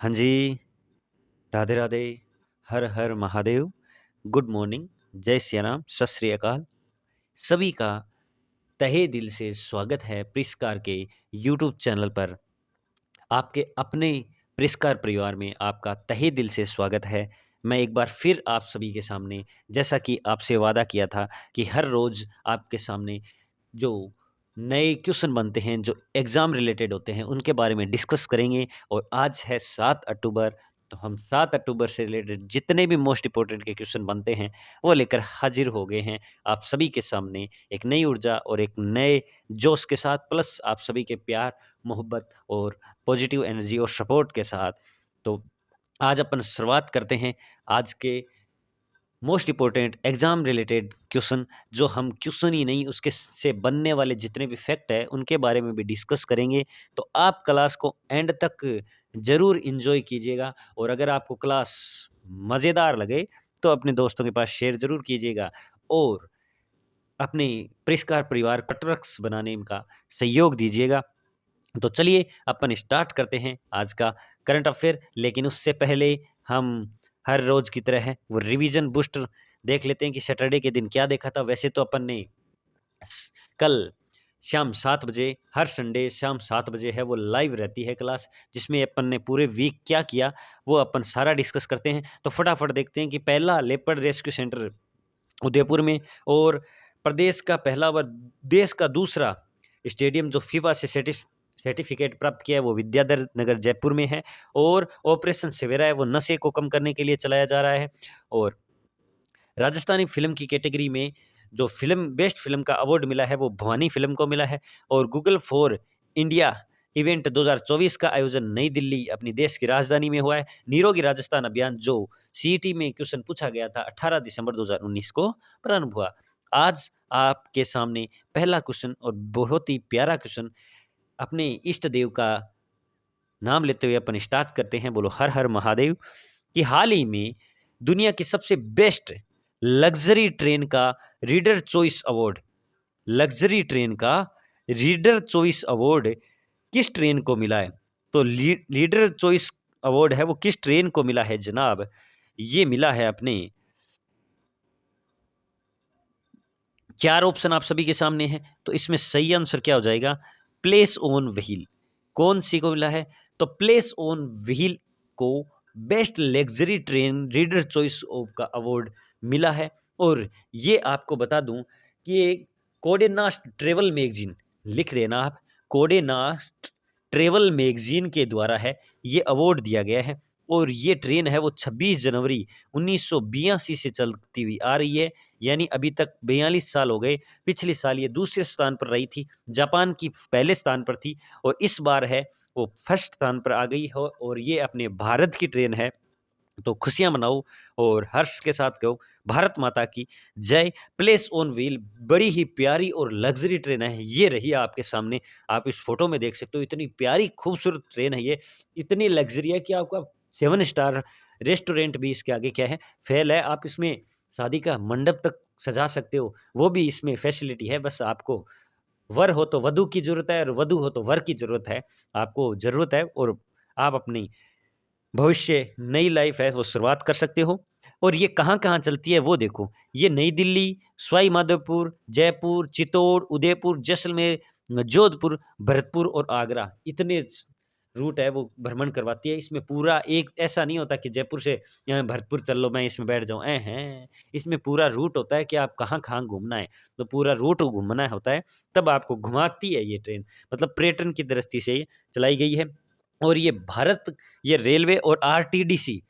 हाँ जी, राधे राधे, हर हर Mahadev, good morning, जय सिया राम, सत श्री अकाल। सभी का तहे दिल से स्वागत है प्रिस्कार के यूट्यूब चैनल पर। आपके अपने प्रिस्कार परिवार में आपका तहे दिल से स्वागत है। मैं एक बार फिर आप सभी के सामने, जैसा कि आपसे वादा किया था कि हर रोज़ आपके सामने जो नए क्वेश्चन बनते हैं, जो एग्ज़ाम रिलेटेड होते हैं, उनके बारे में डिस्कस करेंगे। और आज है 7 अक्टूबर, तो हम 7 अक्टूबर से रिलेटेड जितने भी मोस्ट इम्पोर्टेंट के क्वेश्चन बनते हैं, वो लेकर हाज़िर हो गए हैं आप सभी के सामने, एक नई ऊर्जा और एक नए जोश के साथ, प्लस आप सभी के प्यार, मोहब्बत और पॉजिटिव एनर्जी और सपोर्ट के साथ। तो आज अपन शुरुआत करते हैं आज के most important exam related question, जो हम क्वेश्चन ही नहीं, उसके से बनने वाले जितने भी फैक्ट हैं, उनके बारे में भी डिस्कस करेंगे। तो आप क्लास को एंड तक ज़रूर एन्जॉय कीजिएगा, और अगर आपको क्लास मज़ेदार लगे, तो अपने दोस्तों के पास शेयर ज़रूर कीजिएगा, और अपने प्रेसकार परिवार को ट्रक्स बनाने का सहयोग दीजिएगा। तो चलिए अपन स्टार्ट करते हैं आज का करंट अफेयर। लेकिन उससे पहले हम हर रोज की तरह है वो रिवीजन बूस्टर देख लेते हैं कि सैटरडे के दिन क्या देखा था। वैसे तो अपन ने कल शाम 7 बजे, हर संडे शाम 7 बजे है वो लाइव रहती है क्लास, जिसमें अपन ने पूरे वीक क्या किया वो अपन सारा डिस्कस करते हैं। तो फटाफट देखते हैं कि पहला लेपर्ड रेस्क्यू सेंटर उदयपुर में, और प्रदेश का पहला व देश का दूसरा स्टेडियम जो फीफा से सर्टिफिकेट प्राप्त किया है वो विद्याधर नगर जयपुर में है। और ऑपरेशन सवेरा है वो नशे को कम करने के लिए चलाया जा रहा है। और राजस्थानी फिल्म की कैटेगरी में जो फिल्म बेस्ट फिल्म का अवार्ड मिला है वो भवानी फिल्म को मिला है। और गूगल फॉर इंडिया इवेंट 2024 का आयोजन नई दिल्ली अपनी देश की राजधानी में हुआ है। निरोगी राजस्थान अभियान जो सीईटी में क्वेश्चन पूछा गया था 18 दिसंबर 2019 को प्रारंभ हुआ। आज आपके सामने पहला क्वेश्चन, और बहुत ही प्यारा क्वेश्चन, अपने इष्ट देव का नाम लेते हुए अपन स्टार्ट करते हैं। बोलो हर हर महादेव। कि हाल ही में दुनिया की सबसे बेस्ट लग्जरी ट्रेन का reader choice award, luxury train का रीडर चॉइस अवार्ड किस ट्रेन को मिला है? तो लीडर चॉइस अवार्ड है वो किस ट्रेन को मिला है जनाब? ये मिला है अपने, चार ऑप्शन आप सभी के सामने हैं, तो इसमें सही आंसर क्या हो जाएगा? Place on wheel. कौन सी को मिला है? तो प्लेस ऑन व्हील को best luxury train reader choice का अवार्ड मिला है। और ये आपको बता दूं कि ये कोडेनास्ट ट्रेवल मैगजीन, लिख देना आप, कोडेनास्ट ट्रेवल मैगजीन के द्वारा है ये अवार्ड दिया गया है। और ये ट्रेन है वो 26 जनवरी 1982 से चलती हुई आ रही है, यानी अभी तक 42 साल हो गए। पिछले साल ये दूसरे स्थान पर रही थी, जापान की पहले स्थान पर थी, और इस बार है वो फर्स्ट स्थान पर आ गई हो, और ये अपने भारत की ट्रेन है। तो खुशियां मनाओ और हर्ष के साथ कहो भारत माता की जय। प्लेस ऑन व्हील बड़ी ही प्यारी और लग्जरी ट्रेन है, ये रही आपके सामने। आप इस फोटो में देख सकते हो, इतनी प्यारी खूबसूरत ट्रेन है ये, इतनी लग्जरी है कि आपका 7 स्टार रेस्टोरेंट भी इसके आगे क्या है, फेल है। आप इसमें शादी का मंडप तक सजा सकते हो, वो भी इसमें फैसिलिटी है। बस आपको वर हो तो वधु की जरूरत है, और वधु हो तो वर की जरूरत है, आपको जरूरत है। और आप अपनी भविष्य नई लाइफ है वो शुरुआत कर सकते हो। और ये कहाँ-कहाँ चलती है वो देखो, ये नई दिल्ली, सवाई माधोपुर, जयपुर, चित्तौड़, उदयपुर, जैसलमेर, जोधपुर, भरतपुर और आगरा, इतने रूट है वो भ्रमण करवाती है। इसमें पूरा एक ऐसा नहीं होता कि जयपुर से भरतपुर चल लो मैं इसमें बैठ जाऊँ, हैं। इसमें पूरा रूट होता है कि आप कहाँ-कहाँ घूमना है, तो पूरा रूट घूमना होता है, तब आपको घुमाती है ये ट्रेन। मतलब पर्यटन की दृष्टि से ये चलाई गई है। और ये भारत, ये रेलवे और आरटीडीसी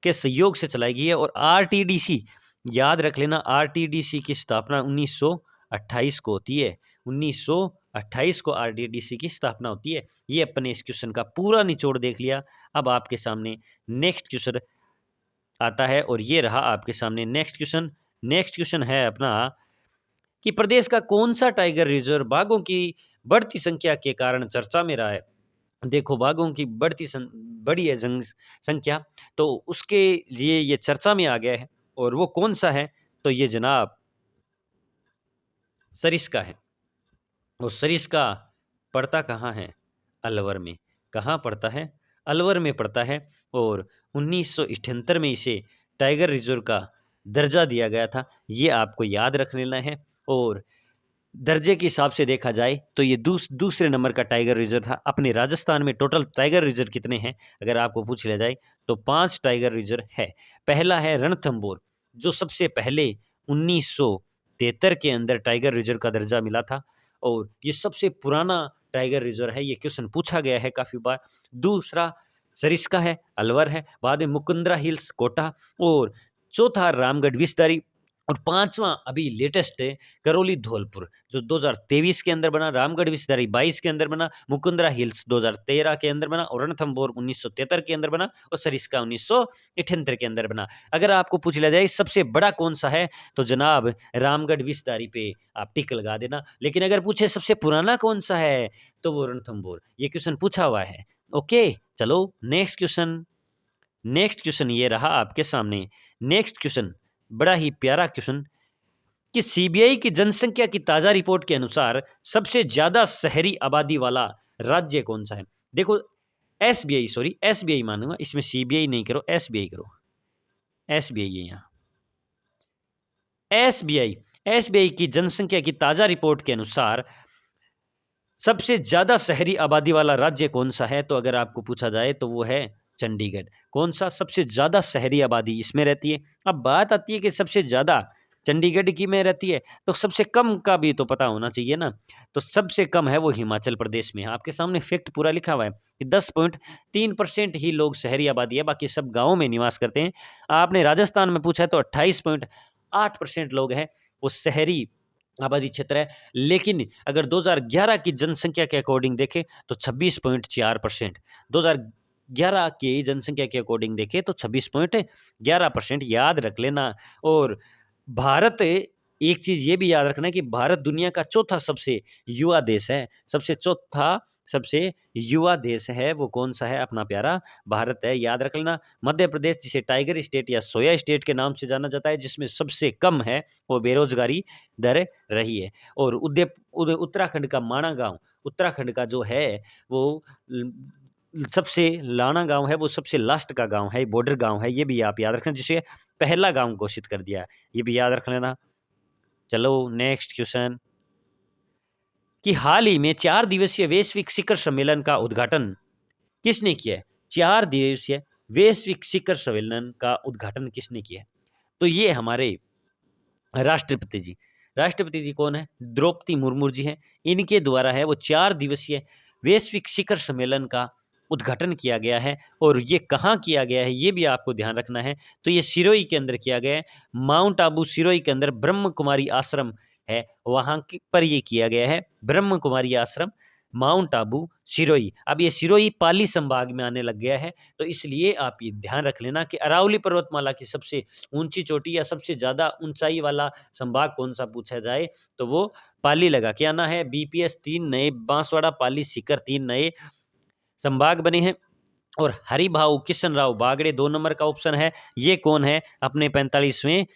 के सहयोग से चलाई गई है। और आरटीडीसी, याद रख लेना, आरटीडीसी की स्थापना 1928 को होती है। 1928 को आरटीडीसी की स्थापना होती है। ये अपने इस क्वेश्चन का पूरा निचोड़ देख लिया। अब आपके सामने नेक्स्ट क्वेश्चन आता है, और ये रहा आपके सामने नेक्स्ट क्वेश्चन। नेक्स्ट क्वेश्चन है अपना कि प्रदेश का कौन सा टाइगर रिजर्व बाघों की बढ़ती संख्या के कारण चर्चा में रहा है? देखो, बाघों की बड़ी है संख्या, तो उसके लिए ये चर्चा में आ गया है। और वो कौन सा है? तो ये जनाब सरिस्का है। और सरिस्का पड़ता कहाँ है? अलवर में। कहाँ पड़ता है? अलवर में पड़ता है। और 1978 में इसे टाइगर रिजर्व का दर्जा दिया गया था, ये आपको याद रख लेना है। और दर्जे के हिसाब से देखा जाए तो ये दूसरे नंबर का टाइगर रिजर्व था। अपने राजस्थान में टोटल टाइगर रिजर्व कितने हैं अगर आपको पूछ लिया जाए तो 5 टाइगर रिजर्व है। पहला है रणथंभौर, जो सबसे पहले 1973 के अंदर टाइगर रिजर्व का दर्जा मिला था, और ये सबसे पुराना टाइगर रिजर्व है। ये क्वेश्चन पूछा गया है काफ़ी बार। दूसरा सरिस्का है, अलवर है। बाद में मुकुंदरा हिल्स, कोटा। और चौथा रामगढ़ विस्तारी। और पांचवा अभी लेटेस्ट है करौली धौलपुर, जो 2023 के अंदर बना। रामगढ़ विस्तारी 22 के अंदर बना। मुकुंदरा हिल्स 2013 के अंदर बना। और रणथंभौर 1973 के अंदर बना। और सरिस्का 1978 के अंदर बना। अगर आपको पूछ लिया जाए सबसे बड़ा कौन सा है तो जनाब रामगढ़ विस्तारी पे आप टिक लगा देना। लेकिन अगर पूछे सबसे पुराना कौन सा है तो वो रणथंभौर। ये क्वेश्चन पूछा हुआ है। ओके, चलो नेक्स्ट क्वेश्चन। नेक्स्ट क्वेश्चन ये रहा आपके सामने। नेक्स्ट क्वेश्चन बड़ा ही प्यारा क्वेश्चन कि सीबीआई की जनसंख्या की ताजा रिपोर्ट के अनुसार सबसे ज्यादा शहरी आबादी वाला राज्य कौन सा है? देखो, एसबीआई, सॉरी एसबीआई मानूंगा इसमें, सीबीआई नहीं करो, एसबीआई करो। एसबीआई है यहाँ। एसबीआई एसबीआई की जनसंख्या की ताजा रिपोर्ट के अनुसार सबसे ज्यादा शहरी आबादी वाला राज्य कौन सा है तो अगर आपको पूछा जाए तो वो है चंडीगढ़। कौन सा? सबसे ज्यादा शहरी आबादी इसमें रहती है। अब बात आती है कि सबसे ज्यादा चंडीगढ़ की में रहती है, तो सबसे कम का भी तो पता होना चाहिए ना। तो सबसे कम है वो हिमाचल प्रदेश में है। आपके सामने फैक्ट पूरा लिखा हुआ है कि 10.3% ही लोग शहरी आबादी है, बाकी सब गाँव में निवास करते हैं। आपने राजस्थान में पूछा है तो 28.8% लोग हैं वो शहरी आबादी क्षेत्र है। लेकिन अगर 2011 की जनसंख्या के अकॉर्डिंग देखें तो 26.4%। 2011 की जनसंख्या के अकॉर्डिंग देखें तो 26.11%, याद रख लेना। और भारत, एक चीज ये भी याद रखना है कि भारत दुनिया का चौथा सबसे युवा देश है। सबसे युवा देश है वो कौन सा है? अपना प्यारा भारत है, याद रख लेना। मध्य प्रदेश, जिसे टाइगर स्टेट या सोया स्टेट के नाम से जाना जाता है, जिसमें सबसे कम है वो बेरोजगारी दर रही है। और उत्तराखंड का माणा गांव, उत्तराखंड का जो है वो सबसे लाना गांव है, वो सबसे लास्ट का गांव है, बॉर्डर गांव है। ये भी आप याद रखना, जिसे पहला गांव घोषित कर दिया है, ये भी याद रख लेना। चलो नेक्स्ट क्वेश्चन कि हाल ही में 4 दिवसीय वैश्विक शिखर सम्मेलन का उद्घाटन किसने किया है? 4 दिवसीय वैश्विक शिखर सम्मेलन का उद्घाटन किसने किया है? तो ये हमारे राष्ट्रपति जी। राष्ट्रपति जी कौन है? द्रौपदी मुर्मू जी हैं। इनके द्वारा है वो 4 दिवसीय वैश्विक शिखर सम्मेलन का उद्घाटन किया गया है। और ये कहाँ किया गया है ये भी आपको ध्यान रखना है। तो ये सिरोही के अंदर किया गया है। माउंट आबू सिरोही के अंदर ब्रह्म कुमारी आश्रम है, वहाँ पर ये किया गया है। ब्रह्म कुमारी आश्रम, माउंट आबू सिरोही। अब ये सिरोही पाली संभाग में आने लग गया है, तो इसलिए आप ये ध्यान रख लेना कि अरावली पर्वतमाला की सबसे ऊंची चोटी या सबसे ज़्यादा ऊंचाई वाला संभाग कौन सा पूछा जाए तो वो पाली लगा के आना है। बीपीएस 3 नए, बांसवाड़ा, पाली, सीकर 3 नए संभाग बने हैं। और हरिभाऊ किशन राव बागड़े 2 नंबर का ऑप्शन है। ये कौन है? अपने 45वें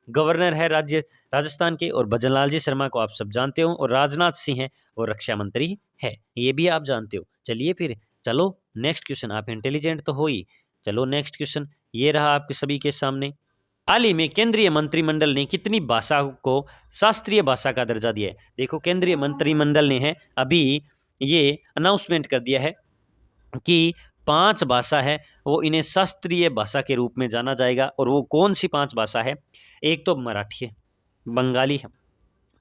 गवर्नर है राजस्थान के। और भजनलाल जी शर्मा को आप सब जानते हो। और राजनाथ सिंह है और रक्षा मंत्री है, ये भी आप जानते हो। चलिए फिर, चलो नेक्स्ट क्वेश्चन। आप इंटेलिजेंट तो हो ही। चलो नेक्स्ट क्वेश्चन ये रहा आपके सभी के सामने। हाल ही में केंद्रीय मंत्रिमंडल ने कितनी भाषा को शास्त्रीय भाषा का दर्जा दिया है? देखो, केंद्रीय मंत्रिमंडल ने है अभी ये अनाउंसमेंट कर दिया है कि 5 भाषा है वो इन्हें शास्त्रीय भाषा के रूप में जाना जाएगा। और वो कौन सी 5 भाषा है? एक तो मराठी है, बंगाली है,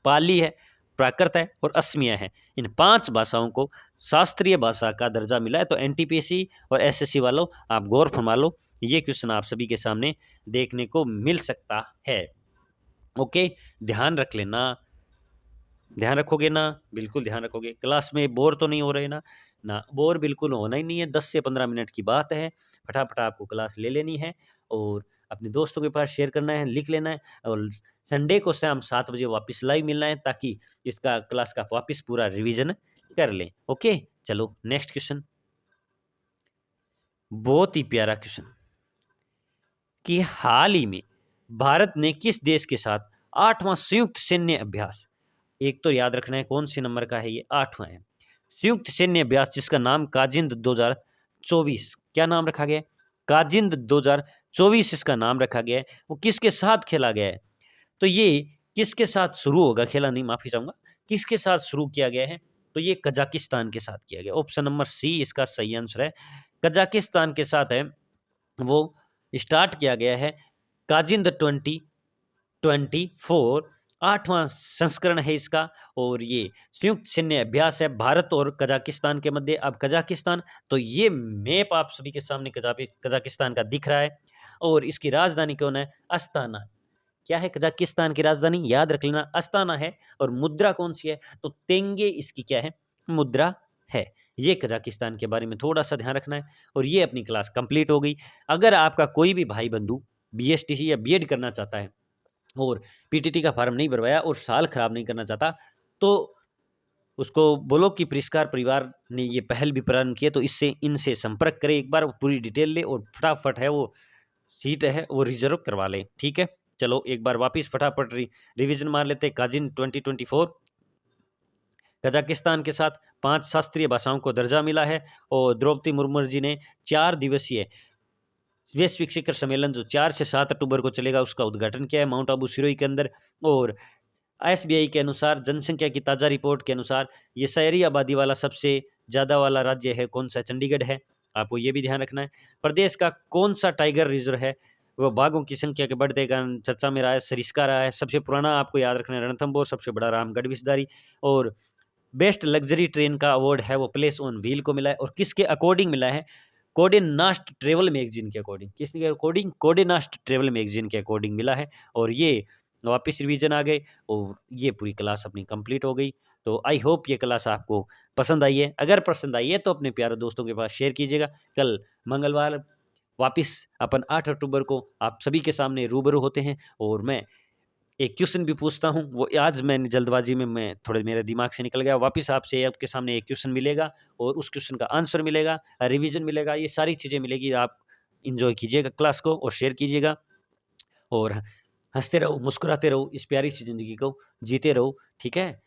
पाली है, प्राकृत है और असमिया है। इन 5 भाषाओं को शास्त्रीय भाषा का दर्जा मिला है। तो एनटीपीसी और एसएससी वालों आप गौर फरमा लो, ये क्वेश्चन आप सभी के सामने देखने को मिल सकता है। ओके, ध्यान रख लेना। ध्यान रखोगे ना? बिल्कुल ध्यान रखोगे। क्लास में बोर तो नहीं हो रहे ना? ना, बोर बिल्कुल होना ही नहीं है। 10 से 15 मिनट की बात है, फटाफट आपको क्लास ले लेनी है और अपने दोस्तों के पास शेयर करना है, लिख लेना है। और संडे को शाम 7 बजे वापस लाइव मिलना है, ताकि इसका क्लास का वापस पूरा रिवीजन कर लें। ओके, चलो नेक्स्ट क्वेश्चन। बहुत ही प्यारा क्वेश्चन कि हाल ही में भारत ने किस देश के साथ 8वां संयुक्त सैन्य अभ्यास, एक तो याद रखना है कौन से नंबर का है ये, 8वां है, संयुक्त सैन्य अभ्यास जिसका नाम काजिंद 2024, क्या नाम रखा गया है? काजिंद 2024 इसका नाम रखा गया है। वो किसके साथ खेला गया है? तो ये किसके साथ शुरू होगा खेला, नहीं माफी चाहूंगा, किसके साथ शुरू किया गया है? तो ये कजाकिस्तान के साथ किया गया। ऑप्शन नंबर सी इसका सही आंसर है, कजाकिस्तान के साथ है वो स्टार्ट किया गया है। काजिंद 2024 8वां संस्करण है इसका, और ये संयुक्त सैन्य अभ्यास है भारत और कजाकिस्तान के मध्य। अब कजाकिस्तान, तो ये मैप आप सभी के सामने कजाकिस्तान का दिख रहा है, और इसकी राजधानी कौन है? अस्ताना। क्या है कजाकिस्तान की राजधानी? याद रख लेना, अस्ताना है। और मुद्रा कौन सी है? तो तेंगे इसकी क्या है? मुद्रा है। ये कजाकिस्तान के बारे में थोड़ा सा ध्यान रखना है। और ये अपनी क्लास कंप्लीट हो गई। अगर आपका कोई भी भाई बंधु बीएसटीसी या बीएड करना चाहता है और पीटीटी का फॉर्म नहीं भरवाया और साल खराब नहीं करना चाहता, तो उसको बोलो कि परिष्कार परिवार ने ये पहल भी प्रारंभ की है, तो इससे इनसे संपर्क करें, एक बार पूरी डिटेल ले और फटाफट है वो सीट है वो रिजर्व करवा लें। ठीक है, चलो एक बार वापिस फटाफट रिवीजन मार लेते हैं। काजिन 2024 कजाकिस्तान के साथ 5 शास्त्रीय भाषाओं को दर्जा मिला है, और द्रौपदी मुर्मू जी ने 4 दिवसीय वैश्विक शिखर सम्मेलन जो 4 से 7 अक्टूबर को चलेगा उसका उद्घाटन किया है माउंट आबू सिरोही के अंदर। और एसबीआई के अनुसार, जनसंख्या की ताज़ा रिपोर्ट के अनुसार, ये शहरी आबादी वाला सबसे ज़्यादा वाला राज्य है कौन सा? चंडीगढ़ है। आपको ये भी ध्यान रखना है। प्रदेश का कौन सा टाइगर रिजर्व है? वो बाघों की संख्या के बढ़ते कारण चर्चा में रहा है, सरिस्का रहा है। सबसे पुराना आपको याद रखना है रणथंभौर, सबसे बड़ा रामगढ़ विसदारी। और बेस्ट लग्जरी ट्रेन का अवार्ड है वो प्लेस ऑन व्हील को मिला है, और किसके अकॉर्डिंग मिला है? कोडे नास्ट ट्रेवल मैगजीन के अकॉर्डिंग। किसके अकॉर्डिंग? कोडे नास्ट ट्रेवल मैगजीन के अकॉर्डिंग मिला है। और ये वापस रिवीजन आ गए, और ये पूरी क्लास अपनी कंप्लीट हो गई। तो आई होप ये क्लास आपको पसंद आई है। अगर पसंद आई है तो अपने प्यारे दोस्तों के पास शेयर कीजिएगा। कल मंगलवार वापस अपन 8 अक्टूबर को आप सभी के सामने रूबरू होते हैं, और मैं एक क्वेश्चन भी पूछता हूँ। वो आज मैंने जल्दबाजी में मैं थोड़े मेरे दिमाग से निकल गया। वापस आपसे आपके सामने एक क्वेश्चन मिलेगा, और उस क्वेश्चन का आंसर मिलेगा, रिवीजन मिलेगा, ये सारी चीज़ें मिलेगी। आप इंजॉय कीजिएगा क्लास को और शेयर कीजिएगा, और हंसते रहो, मुस्कुराते रहो, इस प्यारी सी ज़िंदगी को जीते रहो। ठीक है,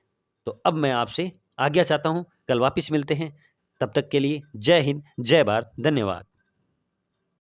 तो अब मैं आपसे आज्ञा चाहता हूँ, कल वापस मिलते हैं। तब तक के लिए जय हिंद, जय भारत, धन्यवाद।